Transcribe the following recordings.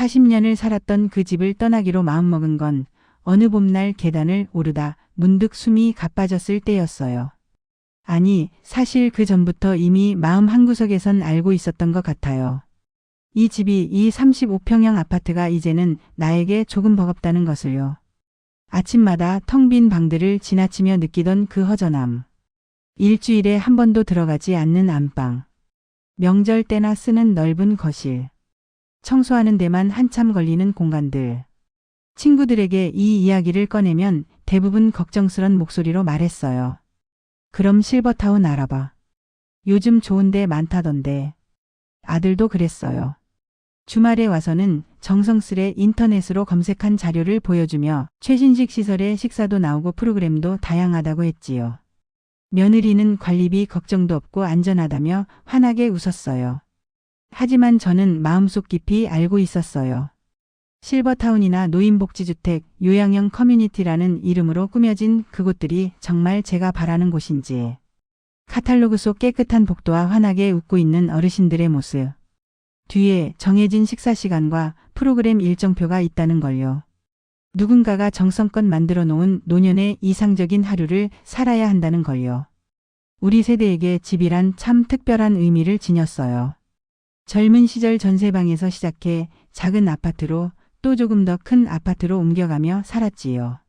40년을 살았던 그 집을 떠나기로 마음먹은 건 어느 봄날 계단을 오르다 문득 숨이 가빠졌을 때였어요. 아니, 사실 그 전부터 이미 마음 한구석에선 알고 있었던 것 같아요. 이 집이, 이 35평형 아파트가 이제는 나에게 조금 버겁다는 것을요. 아침마다 텅 빈 방들을 지나치며 느끼던 그 허전함. 일주일에 한 번도 들어가지 않는 안방. 명절 때나 쓰는 넓은 거실. 청소하는 데만 한참 걸리는 공간들. 친구들에게 이 이야기를 꺼내면 대부분 걱정스런 목소리로 말했어요. 그럼 실버타운 알아봐. 요즘 좋은 데 많다던데. 아들도 그랬어요. 주말에 와서는 정성스레 인터넷으로 검색한 자료를 보여주며 최신식 시설의 식사도 나오고 프로그램도 다양하다고 했지요. 며느리는 관리비 걱정도 없고 안전하다며 환하게 웃었어요. 하지만 저는 마음속 깊이 알고 있었어요. 실버타운이나 노인복지주택, 요양형 커뮤니티라는 이름으로 꾸며진 그곳들이 정말 제가 바라는 곳인지. 카탈로그 속 깨끗한 복도와 환하게 웃고 있는 어르신들의 모습. 뒤에 정해진 식사 시간과 프로그램 일정표가 있다는 걸요. 누군가가 정성껏 만들어 놓은 노년의 이상적인 하루를 살아야 한다는 걸요. 우리 세대에게 집이란 참 특별한 의미를 지녔어요. 젊은 시절 전세방에서 시작해 작은 아파트로 또 조금 더 큰 아파트로 옮겨가며 살았지요.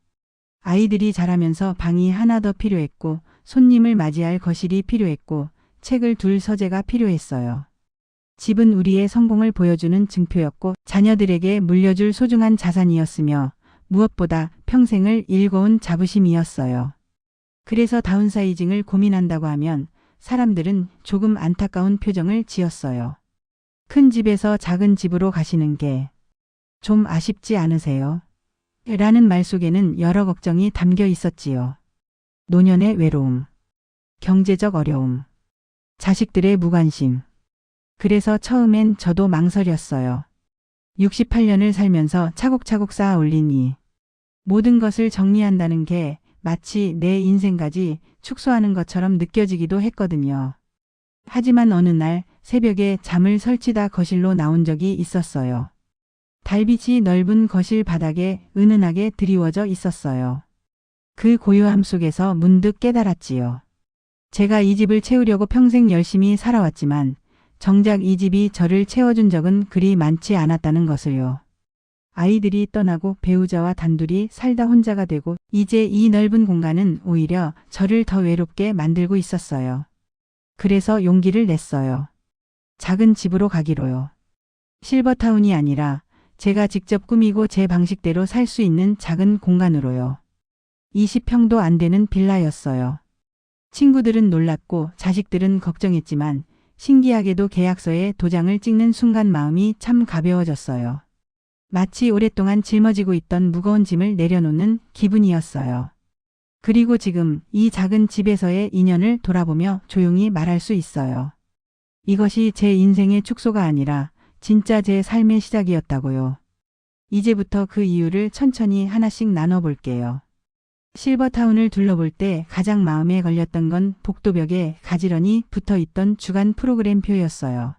아이들이 자라면서 방이 하나 더 필요했고 손님을 맞이할 거실이 필요했고 책을 둘 서재가 필요했어요. 집은 우리의 성공을 보여주는 증표였고 자녀들에게 물려줄 소중한 자산이었으며 무엇보다 평생을 일궈온 자부심이었어요. 그래서 다운사이징을 고민한다고 하면 사람들은 조금 안타까운 표정을 지었어요. 큰 집에서 작은 집으로 가시는 게 좀 아쉽지 않으세요? 라는 말 속에는 여러 걱정이 담겨 있었지요. 노년의 외로움, 경제적 어려움, 자식들의 무관심. 그래서 처음엔 저도 망설였어요. 68년을 살면서 차곡차곡 쌓아 올린 이 모든 것을 정리한다는 게 마치 내 인생까지 축소하는 것처럼 느껴지기도 했거든요. 하지만 어느 날 새벽에 잠을 설치다 거실로 나온 적이 있었어요. 달빛이 넓은 거실 바닥에 은은하게 드리워져 있었어요. 그 고요함 속에서 문득 깨달았지요. 제가 이 집을 채우려고 평생 열심히 살아왔지만 정작 이 집이 저를 채워준 적은 그리 많지 않았다는 것을요. 아이들이 떠나고 배우자와 단둘이 살다 혼자가 되고 이제 이 넓은 공간은 오히려 저를 더 외롭게 만들고 있었어요. 그래서 용기를 냈어요. 작은 집으로 가기로요. 실버타운이 아니라 제가 직접 꾸미고 제 방식대로 살 수 있는 작은 공간으로요. 20평도 안 되는 빌라였어요. 친구들은 놀랐고 자식들은 걱정했지만 신기하게도 계약서에 도장을 찍는 순간 마음이 참 가벼워졌어요. 마치 오랫동안 짊어지고 있던 무거운 짐을 내려놓는 기분이었어요. 그리고 지금 이 작은 집에서의 인연을 돌아보며 조용히 말할 수 있어요. 이것이 제 인생의 축소가 아니라 진짜 제 삶의 시작이었다고요. 이제부터 그 이유를 천천히 하나씩 나눠볼게요. 실버타운을 둘러볼 때 가장 마음에 걸렸던 건 복도벽에 가지런히 붙어있던 주간 프로그램표였어요.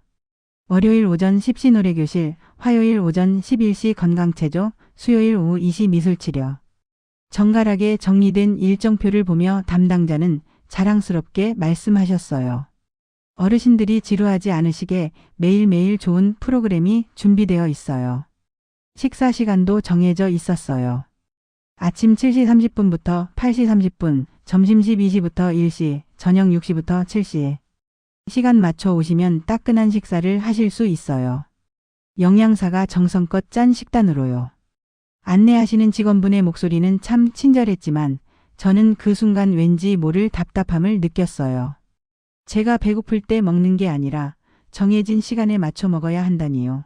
월요일 오전 10시 노래교실, 화요일 오전 11시 건강체조, 수요일 오후 2시 미술치료. 정갈하게 정리된 일정표를 보며 담당자는 자랑스럽게 말씀하셨어요. 어르신들이 지루하지 않으시게 매일매일 좋은 프로그램이 준비되어 있어요. 식사 시간도 정해져 있었어요. 아침 7시 30분부터 8시 30분, 점심 12시부터 1시, 저녁 6시부터 7시. 시간 맞춰 오시면 따끈한 식사를 하실 수 있어요. 영양사가 정성껏 짠 식단으로요. 안내하시는 직원분의 목소리는 참 친절했지만 저는 그 순간 왠지 모를 답답함을 느꼈어요. 제가 배고플 때 먹는 게 아니라 정해진 시간에 맞춰 먹어야 한다니요.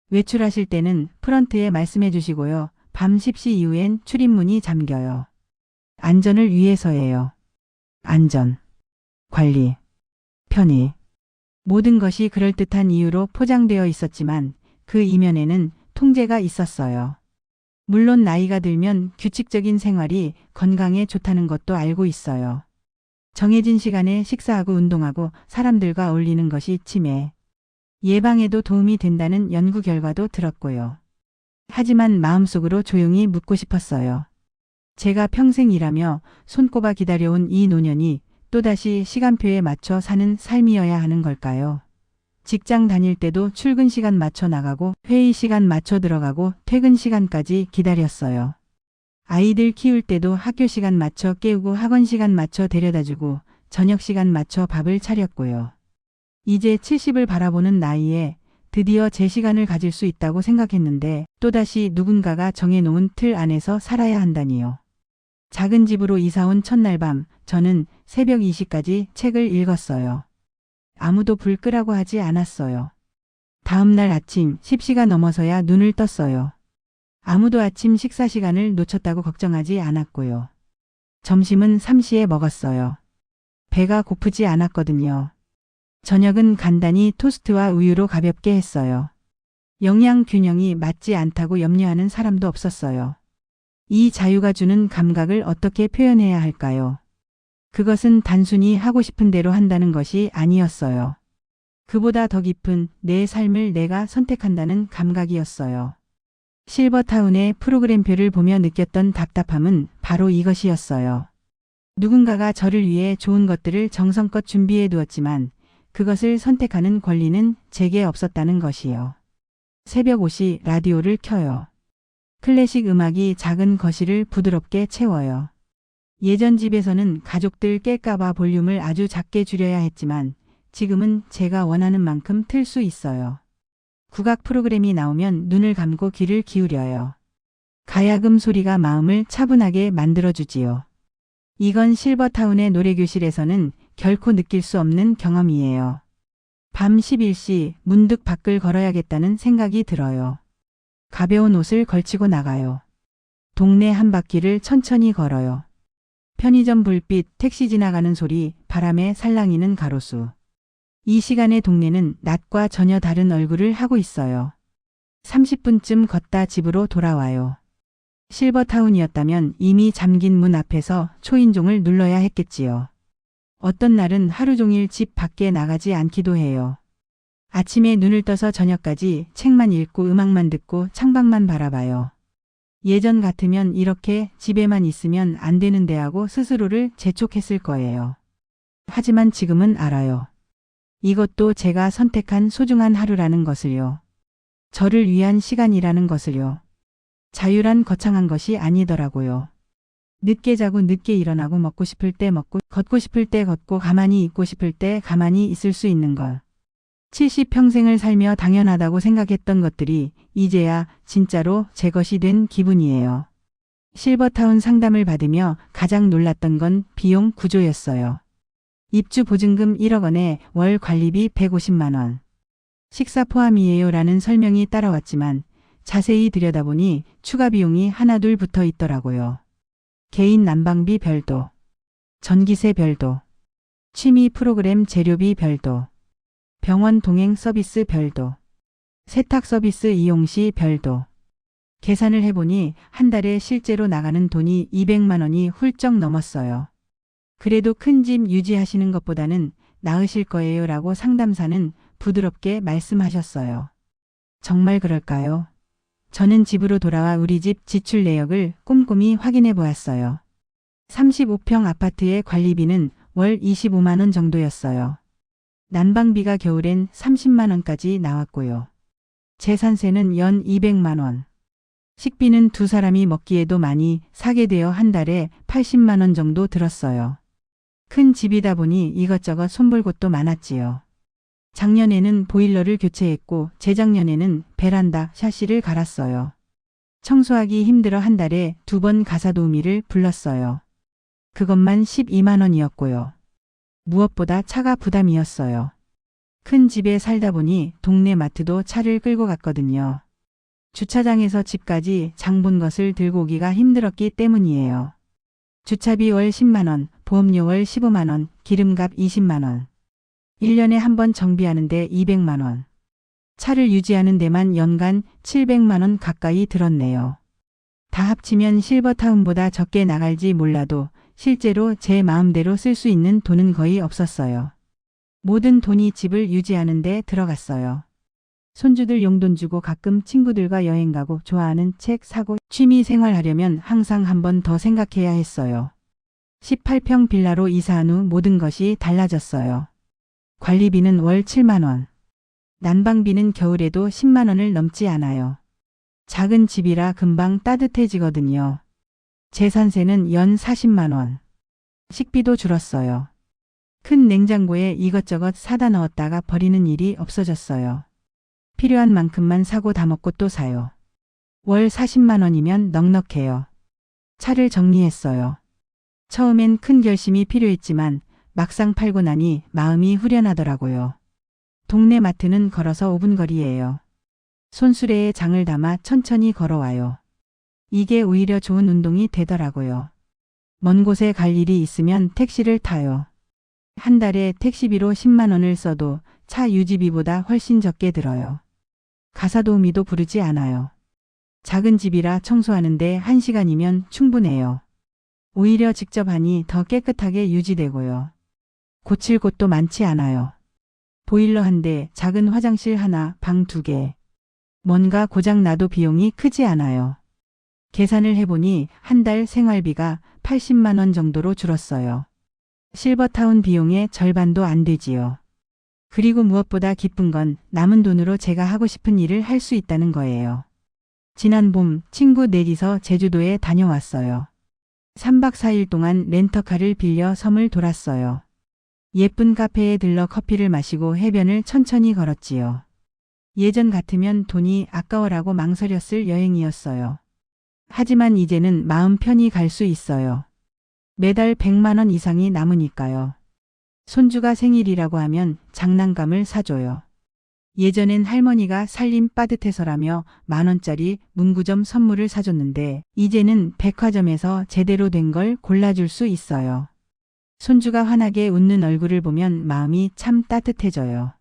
외출하실 때는 프런트에 말씀해 주시고요. 밤 10시 이후엔 출입문이 잠겨요. 안전을 위해서예요. 안전, 관리, 편의. 모든 것이 그럴듯한 이유로 포장되어 있었지만 그 이면에는 통제가 있었어요. 물론 나이가 들면 규칙적인 생활이 건강에 좋다는 것도 알고 있어요. 정해진 시간에 식사하고 운동하고 사람들과 어울리는 것이 치매. 예방에도 도움이 된다는 연구 결과도 들었고요. 하지만 마음속으로 조용히 묻고 싶었어요. 제가 평생 일하며 손꼽아 기다려온 이 노년이 또다시 시간표에 맞춰 사는 삶이어야 하는 걸까요? 직장 다닐 때도 출근 시간 맞춰 나가고 회의 시간 맞춰 들어가고 퇴근 시간까지 기다렸어요. 아이들 키울 때도 학교 시간 맞춰 깨우고 학원 시간 맞춰 데려다주고 저녁 시간 맞춰 밥을 차렸고요. 이제 70을 바라보는 나이에 드디어 제 시간을 가질 수 있다고 생각했는데 또다시 누군가가 정해놓은 틀 안에서 살아야 한다니요. 작은 집으로 이사온 첫날 밤 저는 새벽 2시까지 책을 읽었어요. 아무도 불 끄라고 하지 않았어요. 다음날 아침 10시가 넘어서야 눈을 떴어요. 아무도 아침 식사 시간을 놓쳤다고 걱정하지 않았고요. 점심은 3시에 먹었어요. 배가 고프지 않았거든요. 저녁은 간단히 토스트와 우유로 가볍게 했어요. 영양 균형이 맞지 않다고 염려하는 사람도 없었어요. 이 자유가 주는 감각을 어떻게 표현해야 할까요? 그것은 단순히 하고 싶은 대로 한다는 것이 아니었어요. 그보다 더 깊은 내 삶을 내가 선택한다는 감각이었어요. 실버타운의 프로그램표를 보며 느꼈던 답답함은 바로 이것이었어요. 누군가가 저를 위해 좋은 것들을 정성껏 준비해 두었지만 그것을 선택하는 권리는 제게 없었다는 것이요. 새벽 5시 라디오를 켜요. 클래식 음악이 작은 거실을 부드럽게 채워요. 예전 집에서는 가족들 깰까봐 볼륨을 아주 작게 줄여야 했지만 지금은 제가 원하는 만큼 틀 수 있어요. 국악 프로그램이 나오면 눈을 감고 귀를 기울여요. 가야금 소리가 마음을 차분하게 만들어주지요. 이건 실버타운의 노래교실에서는 결코 느낄 수 없는 경험이에요. 밤 11시 문득 밖을 걸어야겠다는 생각이 들어요. 가벼운 옷을 걸치고 나가요. 동네 한 바퀴를 천천히 걸어요. 편의점 불빛, 택시 지나가는 소리, 바람에 살랑이는 가로수. 이 시간의 동네는 낮과 전혀 다른 얼굴을 하고 있어요. 30분쯤 걷다 집으로 돌아와요. 실버타운이었다면 이미 잠긴 문 앞에서 초인종을 눌러야 했겠지요. 어떤 날은 하루 종일 집 밖에 나가지 않기도 해요. 아침에 눈을 떠서 저녁까지 책만 읽고 음악만 듣고 창밖만 바라봐요. 예전 같으면 이렇게 집에만 있으면 안 되는데 하고 스스로를 재촉했을 거예요. 하지만 지금은 알아요. 이것도 제가 선택한 소중한 하루라는 것을요. 저를 위한 시간이라는 것을요. 자유란 거창한 것이 아니더라고요. 늦게 자고 늦게 일어나고 먹고 싶을 때 먹고 걷고 싶을 때 걷고 가만히 있고 싶을 때 가만히 있을 수 있는 것. 70평생을 살며 당연하다고 생각했던 것들이 이제야 진짜로 제 것이 된 기분이에요. 실버타운 상담을 받으며 가장 놀랐던 건 비용 구조였어요. 입주 보증금 1억 원에 월 관리비 150만 원. 식사 포함이에요 라는 설명이 따라왔지만 자세히 들여다보니 추가 비용이 하나둘 붙어 있더라고요. 개인 난방비 별도, 전기세 별도, 취미 프로그램 재료비 별도, 병원 동행 서비스 별도, 세탁 서비스 이용 시 별도. 계산을 해보니 한 달에 실제로 나가는 돈이 200만 원이 훌쩍 넘었어요. 그래도 큰 집 유지하시는 것보다는 나으실 거예요 라고 상담사는 부드럽게 말씀하셨어요. 정말 그럴까요? 저는 집으로 돌아와 우리 집 지출 내역을 꼼꼼히 확인해 보았어요. 35평 아파트의 관리비는 월 25만 원 정도였어요. 난방비가 겨울엔 30만 원까지 나왔고요. 재산세는 연 200만 원. 식비는 두 사람이 먹기에도 많이 사게 되어 한 달에 80만 원 정도 들었어요. 큰 집이다 보니 이것저것 손볼 곳도 많았지요. 작년에는 보일러를 교체했고 재작년에는 베란다 샤시를 갈았어요. 청소하기 힘들어 한 달에 2번 가사도우미를 불렀어요. 그것만 12만 원이었고요. 무엇보다 차가 부담이었어요. 큰 집에 살다 보니 동네 마트도 차를 끌고 갔거든요. 주차장에서 집까지 장 본 것을 들고 오기가 힘들었기 때문이에요. 주차비 월 10만 원, 보험료 월 15만 원, 기름값 20만 원. 1년에 한 번 정비하는데 200만 원. 차를 유지하는 데만 연간 700만 원 가까이 들었네요. 다 합치면 실버타운보다 적게 나갈지 몰라도 실제로 제 마음대로 쓸 수 있는 돈은 거의 없었어요. 모든 돈이 집을 유지하는 데 들어갔어요. 손주들 용돈 주고 가끔 친구들과 여행 가고 좋아하는 책 사고 취미 생활하려면 항상 한 번 더 생각해야 했어요. 18평 빌라로 이사한 후 모든 것이 달라졌어요. 관리비는 월 7만 원. 난방비는 겨울에도 10만 원을 넘지 않아요. 작은 집이라 금방 따뜻해지거든요. 재산세는 연 40만 원. 식비도 줄었어요. 큰 냉장고에 이것저것 사다 넣었다가 버리는 일이 없어졌어요. 필요한 만큼만 사고 다 먹고 또 사요. 월 40만 원이면 넉넉해요. 차를 정리했어요. 처음엔 큰 결심이 필요했지만 막상 팔고 나니 마음이 후련하더라고요. 동네 마트는 걸어서 5분 거리예요. 손수레에 장을 담아 천천히 걸어와요. 이게 오히려 좋은 운동이 되더라고요. 먼 곳에 갈 일이 있으면 택시를 타요. 한 달에 택시비로 10만 원을 써도 차 유지비보다 훨씬 적게 들어요. 가사도우미도 부르지 않아요. 작은 집이라 청소하는데 1시간이면 충분해요. 오히려 직접 하니 더 깨끗하게 유지되고요. 고칠 곳도 많지 않아요. 보일러 한 대, 작은 화장실 하나, 방 2개. 뭔가 고장 나도 비용이 크지 않아요. 계산을 해보니 한 달 생활비가 80만 원 정도로 줄었어요. 실버타운 비용의 절반도 안 되지요. 그리고 무엇보다 기쁜 건 남은 돈으로 제가 하고 싶은 일을 할 수 있다는 거예요. 지난 봄 친구 넷이서 제주도에 다녀왔어요. 3박 4일 동안 렌터카를 빌려 섬을 돌았어요. 예쁜 카페에 들러 커피를 마시고 해변을 천천히 걸었지요. 예전 같으면 돈이 아까워라고 망설였을 여행이었어요. 하지만 이제는 마음 편히 갈 수 있어요. 매달 100만 원 이상이 남으니까요. 손주가 생일이라고 하면 장난감을 사줘요. 예전엔 할머니가 살림 빠듯해서라며 10,000원짜리 문구점 선물을 사줬는데 이제는 백화점에서 제대로 된 걸 골라줄 수 있어요. 손주가 환하게 웃는 얼굴을 보면 마음이 참 따뜻해져요.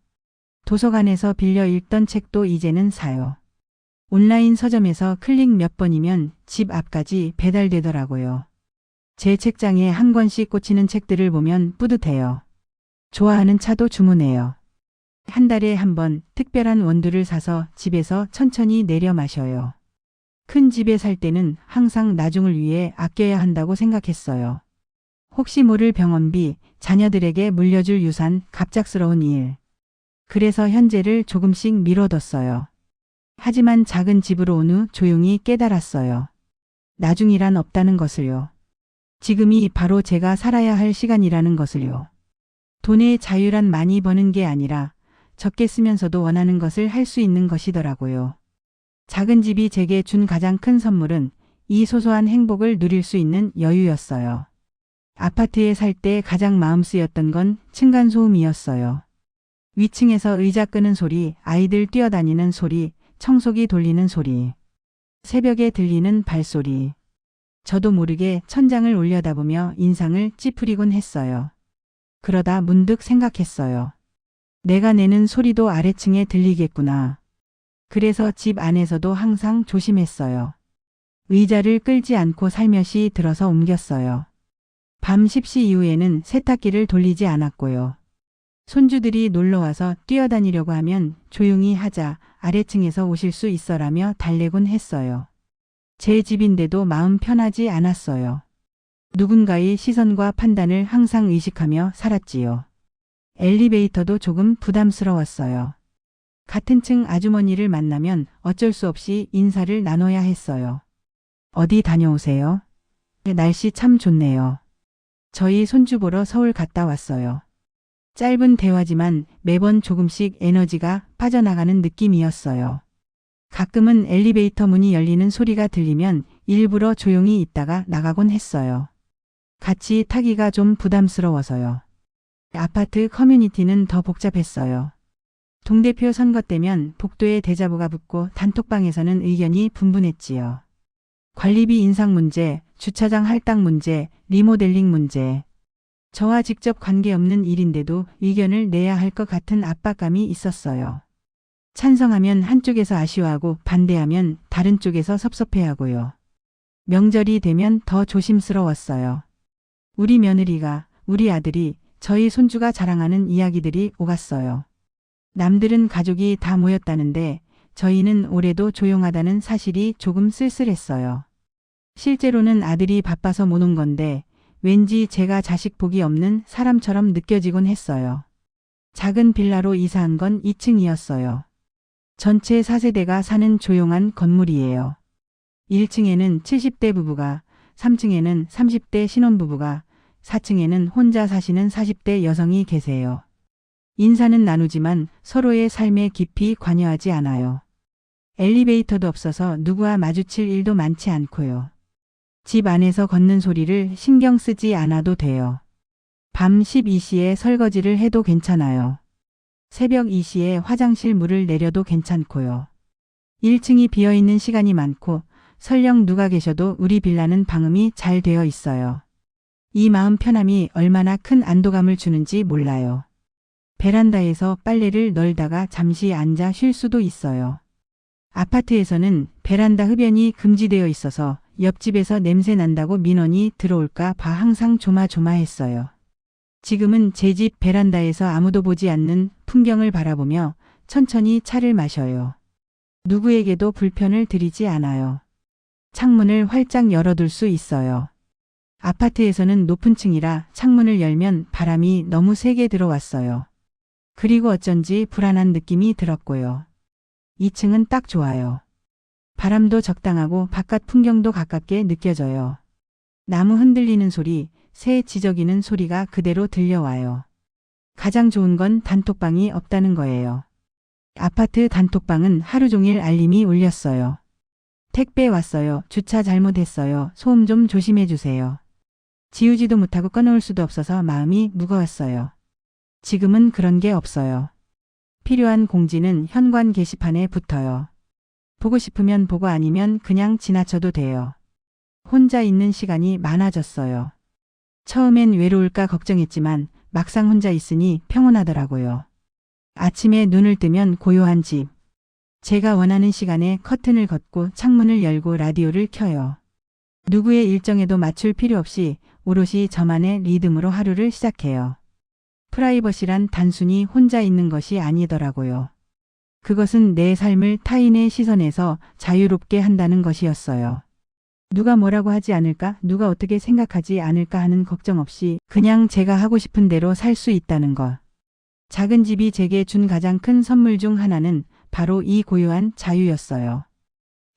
도서관에서 빌려 읽던 책도 이제는 사요. 온라인 서점에서 클릭 몇 번이면 집 앞까지 배달되더라고요. 제 책장에 한 권씩 꽂히는 책들을 보면 뿌듯해요. 좋아하는 차도 주문해요. 한 달에 한 번 특별한 원두를 사서 집에서 천천히 내려 마셔요. 큰 집에 살 때는 항상 나중을 위해 아껴야 한다고 생각했어요. 혹시 모를 병원비, 자녀들에게 물려줄 유산, 갑작스러운 일. 그래서 현재를 조금씩 미뤄뒀어요. 하지만 작은 집으로 온 후 조용히 깨달았어요. 나중이란 없다는 것을요. 지금이 바로 제가 살아야 할 시간이라는 것을요. 돈의 자유란 많이 버는 게 아니라 적게 쓰면서도 원하는 것을 할 수 있는 것이더라고요. 작은 집이 제게 준 가장 큰 선물은 이 소소한 행복을 누릴 수 있는 여유였어요. 아파트에 살 때 가장 마음 쓰였던 건 층간소음이었어요. 위층에서 의자 끄는 소리, 아이들 뛰어다니는 소리, 청소기 돌리는 소리, 새벽에 들리는 발소리. 저도 모르게 천장을 올려다보며 인상을 찌푸리곤 했어요. 그러다 문득 생각했어요. 내가 내는 소리도 아래층에 들리겠구나. 그래서 집 안에서도 항상 조심했어요. 의자를 끌지 않고 살며시 들어서 옮겼어요. 밤 10시 이후에는 세탁기를 돌리지 않았고요. 손주들이 놀러와서 뛰어다니려고 하면 조용히 하자, 아래층에서 오실 수 있어라며 달래곤 했어요. 제 집인데도 마음 편하지 않았어요. 누군가의 시선과 판단을 항상 의식하며 살았지요. 엘리베이터도 조금 부담스러웠어요. 같은 층 아주머니를 만나면 어쩔 수 없이 인사를 나눠야 했어요. 어디 다녀오세요? 날씨 참 좋네요. 저희 손주 보러 서울 갔다 왔어요. 짧은 대화지만 매번 조금씩 에너지가 빠져나가는 느낌이었어요. 가끔은 엘리베이터 문이 열리는 소리가 들리면 일부러 조용히 있다가 나가곤 했어요. 같이 타기가 좀 부담스러워서요. 아파트 커뮤니티는 더 복잡했어요. 동대표 선거 때면 복도에 대자보가 붙고 단톡방에서는 의견이 분분했지요. 관리비 인상 문제, 주차장 할당 문제, 리모델링 문제. 저와 직접 관계없는 일인데도 의견을 내야 할 것 같은 압박감이 있었어요. 찬성하면 한쪽에서 아쉬워하고 반대하면 다른 쪽에서 섭섭해하고요. 명절이 되면 더 조심스러웠어요. 우리 며느리가, 우리 아들이, 저희 손주가 자랑하는 이야기들이 오갔어요. 남들은 가족이 다 모였다는데 저희는 올해도 조용하다는 사실이 조금 쓸쓸했어요. 실제로는 아들이 바빠서 못 온 건데 왠지 제가 자식 복이 없는 사람처럼 느껴지곤 했어요. 작은 빌라로 이사한 건 2층이었어요. 전체 4세대가 사는 조용한 건물이에요. 1층에는 70대 부부가, 3층에는 30대 신혼부부가, 4층에는 혼자 사시는 40대 여성이 계세요. 인사는 나누지만 서로의 삶에 깊이 관여하지 않아요. 엘리베이터도 없어서 누구와 마주칠 일도 많지 않고요. 집 안에서 걷는 소리를 신경 쓰지 않아도 돼요. 밤 12시에 설거지를 해도 괜찮아요. 새벽 2시에 화장실 물을 내려도 괜찮고요. 1층이 비어있는 시간이 많고 설령 누가 계셔도 우리 빌라는 방음이 잘 되어 있어요. 이 마음 편함이 얼마나 큰 안도감을 주는지 몰라요. 베란다에서 빨래를 널다가 잠시 앉아 쉴 수도 있어요. 아파트에서는 베란다 흡연이 금지되어 있어서 옆집에서 냄새 난다고 민원이 들어올까 봐 항상 조마조마했어요. 지금은 제 집 베란다에서 아무도 보지 않는 풍경을 바라보며 천천히 차를 마셔요. 누구에게도 불편을 드리지 않아요. 창문을 활짝 열어둘 수 있어요. 아파트에서는 높은 층이라 창문을 열면 바람이 너무 세게 들어왔어요. 그리고 어쩐지 불안한 느낌이 들었고요. 2층은 딱 좋아요. 바람도 적당하고 바깥 풍경도 가깝게 느껴져요. 나무 흔들리는 소리, 새 지저귀는 소리가 그대로 들려와요. 가장 좋은 건 단톡방이 없다는 거예요. 아파트 단톡방은 하루 종일 알림이 울렸어요. 택배 왔어요. 주차 잘못했어요. 소음 좀 조심해 주세요. 지우지도 못하고 꺼놓을 수도 없어서 마음이 무거웠어요. 지금은 그런 게 없어요. 필요한 공지는 현관 게시판에 붙어요. 보고 싶으면 보고 아니면 그냥 지나쳐도 돼요. 혼자 있는 시간이 많아졌어요. 처음엔 외로울까 걱정했지만 막상 혼자 있으니 평온하더라고요. 아침에 눈을 뜨면 고요한 집. 제가 원하는 시간에 커튼을 걷고 창문을 열고 라디오를 켜요. 누구의 일정에도 맞출 필요 없이 오롯이 저만의 리듬으로 하루를 시작해요. 프라이버시란 단순히 혼자 있는 것이 아니더라고요. 그것은 내 삶을 타인의 시선에서 자유롭게 한다는 것이었어요. 누가 뭐라고 하지 않을까, 누가 어떻게 생각하지 않을까 하는 걱정 없이 그냥 제가 하고 싶은 대로 살 수 있다는 것. 작은 집이 제게 준 가장 큰 선물 중 하나는 바로 이 고요한 자유였어요.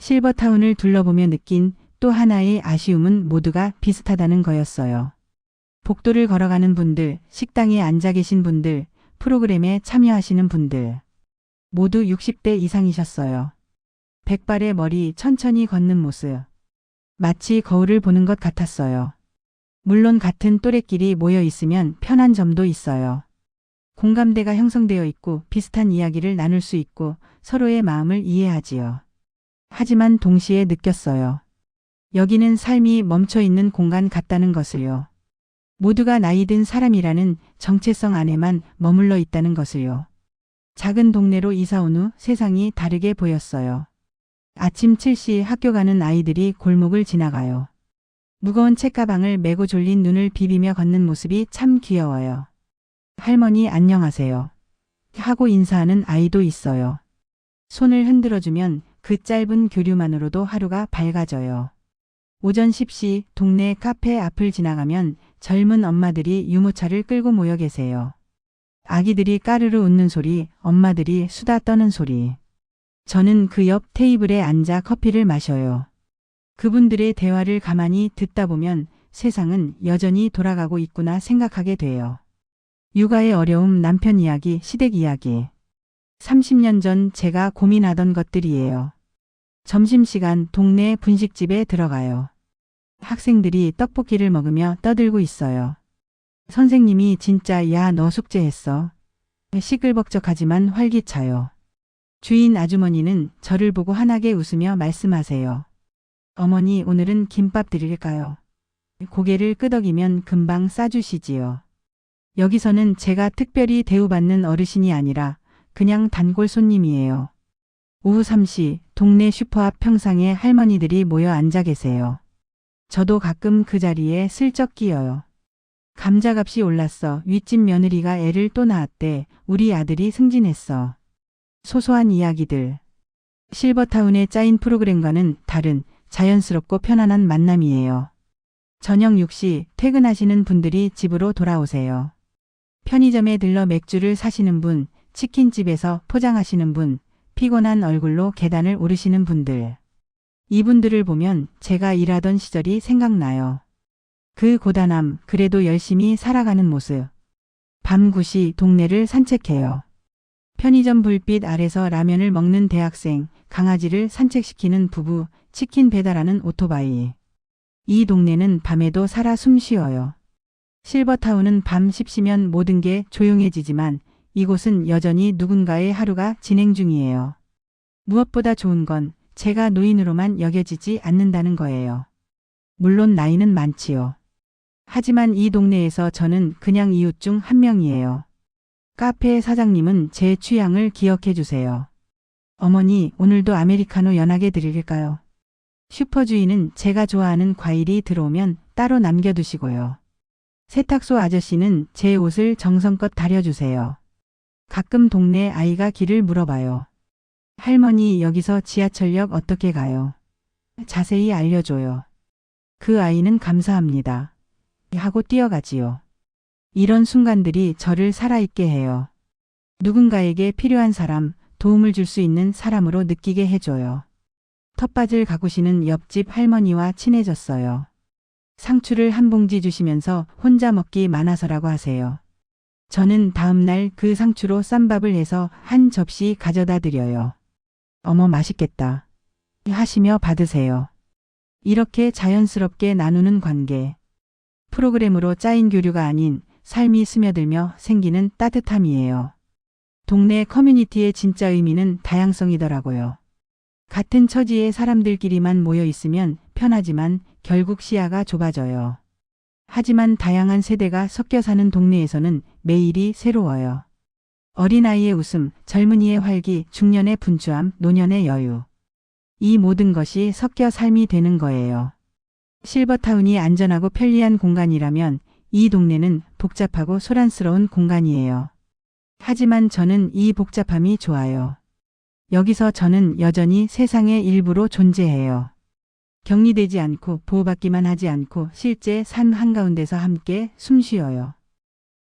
실버타운을 둘러보며 느낀 또 하나의 아쉬움은 모두가 비슷하다는 거였어요. 복도를 걸어가는 분들, 식당에 앉아 계신 분들, 프로그램에 참여하시는 분들. 모두 60대 이상이셨어요. 백발의 머리 천천히 걷는 모습. 마치 거울을 보는 것 같았어요. 물론 같은 또래끼리 모여 있으면 편한 점도 있어요. 공감대가 형성되어 있고 비슷한 이야기를 나눌 수 있고 서로의 마음을 이해하지요. 하지만 동시에 느꼈어요. 여기는 삶이 멈춰 있는 공간 같다는 것을요. 모두가 나이 든 사람이라는 정체성 안에만 머물러 있다는 것을요. 작은 동네로 이사 온 후 세상이 다르게 보였어요. 아침 7시 학교 가는 아이들이 골목을 지나가요. 무거운 책가방을 메고 졸린 눈을 비비며 걷는 모습이 참 귀여워요. 할머니 안녕하세요. 하고 인사하는 아이도 있어요. 손을 흔들어주면 그 짧은 교류만으로도 하루가 밝아져요. 오전 10시 동네 카페 앞을 지나가면 젊은 엄마들이 유모차를 끌고 모여 계세요. 아기들이 까르르 웃는 소리, 엄마들이 수다 떠는 소리. 저는 그 옆 테이블에 앉아 커피를 마셔요. 그분들의 대화를 가만히 듣다 보면 세상은 여전히 돌아가고 있구나 생각하게 돼요. 육아의 어려움, 남편 이야기, 시댁 이야기. 30년 전 제가 고민하던 것들이에요. 점심시간 동네 분식집에 들어가요. 학생들이 떡볶이를 먹으며 떠들고 있어요. 선생님이 진짜 야 너 숙제했어. 시끌벅적하지만 활기차요. 주인 아주머니는 저를 보고 환하게 웃으며 말씀하세요. 어머니 오늘은 김밥 드릴까요? 고개를 끄덕이면 금방 싸주시지요. 여기서는 제가 특별히 대우받는 어르신이 아니라 그냥 단골 손님이에요. 오후 3시 동네 슈퍼 앞 평상에 할머니들이 모여 앉아 계세요. 저도 가끔 그 자리에 슬쩍 끼어요. 감자값이 올랐어. 윗집 며느리가 애를 또 낳았대. 우리 아들이 승진했어. 소소한 이야기들. 실버타운에 짜인 프로그램과는 다른 자연스럽고 편안한 만남이에요. 저녁 6시 퇴근하시는 분들이 집으로 돌아오세요. 편의점에 들러 맥주를 사시는 분, 치킨집에서 포장하시는 분, 피곤한 얼굴로 계단을 오르시는 분들. 이분들을 보면 제가 일하던 시절이 생각나요. 그 고단함, 그래도 열심히 살아가는 모습. 밤 9시 동네를 산책해요. 편의점 불빛 아래서 라면을 먹는 대학생, 강아지를 산책시키는 부부, 치킨 배달하는 오토바이. 이 동네는 밤에도 살아 숨쉬어요. 실버타운은 밤 10시면 모든 게 조용해지지만 이곳은 여전히 누군가의 하루가 진행 중이에요. 무엇보다 좋은 건 제가 노인으로만 여겨지지 않는다는 거예요. 물론 나이는 많지요. 하지만 이 동네에서 저는 그냥 이웃 중 한 명이에요. 카페 사장님은 제 취향을 기억해 주세요. 어머니, 오늘도 아메리카노 연하게 드릴까요? 슈퍼주인은 제가 좋아하는 과일이 들어오면 따로 남겨두시고요. 세탁소 아저씨는 제 옷을 정성껏 다려주세요. 가끔 동네 아이가 길을 물어봐요. 할머니, 여기서 지하철역 어떻게 가요? 자세히 알려줘요. 그 아이는 감사합니다. 하고 뛰어가지요. 이런 순간들이 저를 살아있게 해요. 누군가에게 필요한 사람, 도움을 줄 수 있는 사람으로 느끼게 해줘요. 텃밭을 가꾸시는 옆집 할머니와 친해졌어요. 상추를 한 봉지 주시면서 혼자 먹기 많아서라고 하세요. 저는 다음날 그 상추로 쌈밥을 해서 한 접시 가져다 드려요. 어머, 맛있겠다. 하시며 받으세요. 이렇게 자연스럽게 나누는 관계. 프로그램으로 짜인 교류가 아닌 삶이 스며들며 생기는 따뜻함이에요. 동네 커뮤니티의 진짜 의미는 다양성이더라고요. 같은 처지의 사람들끼리만 모여 있으면 편하지만 결국 시야가 좁아져요. 하지만 다양한 세대가 섞여 사는 동네에서는 매일이 새로워요. 어린아이의 웃음, 젊은이의 활기, 중년의 분주함, 노년의 여유. 이 모든 것이 섞여 삶이 되는 거예요. 실버타운이 안전하고 편리한 공간이라면 이 동네는 복잡하고 소란스러운 공간이에요. 하지만 저는 이 복잡함이 좋아요. 여기서 저는 여전히 세상의 일부로 존재해요. 격리되지 않고 보호받기만 하지 않고 실제 삶 한가운데서 함께 숨쉬어요.